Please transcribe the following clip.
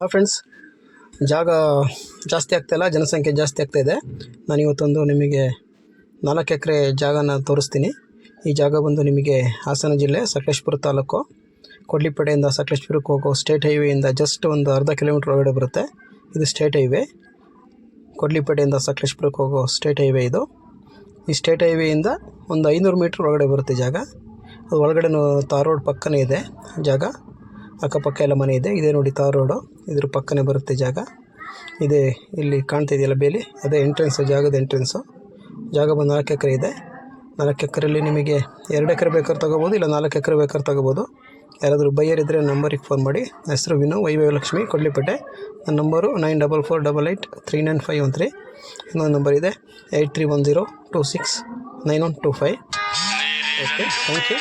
Friends, ಜಾಗ ಜಾಸ್ತಿ ಆಗ್ತಾಯಿಲ್ಲ, ಜನಸಂಖ್ಯೆ ಜಾಸ್ತಿ ಆಗ್ತಾಯಿದೆ. ನಾನಿವತ್ತೊಂದು ನಿಮಗೆ 4 ಎಕರೆ ಜಾಗನ ತೋರಿಸ್ತೀನಿ. ಈ ಜಾಗ ಬಂದು ನಿಮಗೆ ಹಾಸನ ಜಿಲ್ಲೆ ಸಕಲೇಶಪುರ ತಾಲೂಕು, ಕೊಡ್ಲಿಪೇಟೆಯಿಂದ ಸಕಲೇಶಪುರಕ್ಕೆ ಹೋಗೋ ಸ್ಟೇಟ್ ಹೈವೇಯಿಂದ ಜಸ್ಟ್ ಒಂದು ಅರ್ಧ ಕಿಲೋಮೀಟ್ರ್ ಒಳಗಡೆ ಬರುತ್ತೆ. ಇದು ಸ್ಟೇಟ್ ಹೈವೇ, ಕೊಡ್ಲಿಪೇಟೆಯಿಂದ ಸಕಲೇಶಪುರಕ್ಕೆ ಹೋಗೋ ಸ್ಟೇಟ್ ಹೈವೇ ಇದು. ಈ ಸ್ಟೇಟ್ ಹೈವೇಯಿಂದ ಒಂದು 500 ಮೀಟ್ರ್ ಒಳಗಡೆ ಬರುತ್ತೆ ಜಾಗ. ಅದು ಒಳಗಡೆ ತಾರ್ ರೋಡ್ ಪಕ್ಕನೇ ಇದೆ ಜಾಗ, ಅಕ್ಕಪಕ್ಕ ಎಲ್ಲ ಮನೆ ಇದೆ. ಇದೇ ನೋಡಿ ತಾರ್ ರೋಡು, ಇದ್ರ ಪಕ್ಕನೇ ಬರುತ್ತೆ ಜಾಗ. ಇದೆ ಇಲ್ಲಿ ಕಾಣ್ತಿದೆಯಲ್ಲ ಬೇಲಿ, ಅದೇ ಎಂಟ್ರೆನ್ಸು, ಜಾಗದ ಎಂಟ್ರೆನ್ಸು. ಜಾಗ ಬಂದು 4 ಎಕರೆ ಇದೆ. 4 ಎಕರೆಯಲ್ಲಿ ನಿಮಗೆ 2 ಎಕರೆ ಬೇಕಾದ್ರೆ ತೊಗೋಬೋದು, ಇಲ್ಲ 4 ಎಕರೆ ಬೇಕಾದ್ರೆ ತೊಗೋಬೋದು. ಯಾರಾದರೂ ಬೈಯರ್ ಇದ್ದರೆ ನಂಬರಿಗೆ ಫೋನ್ ಮಾಡಿ. ನನ್ನ ಹೆಸರು ವಿನು, ವೈಭವಲಕ್ಷ್ಮಿ, ಕೊಡ್ಲಿಪೇಟೆ. ನನ್ನ ನಂಬರು 9448899513. ಇನ್ನೊಂದು ನಂಬರ್ ಇದೆ 8310269125. Okay, thank you.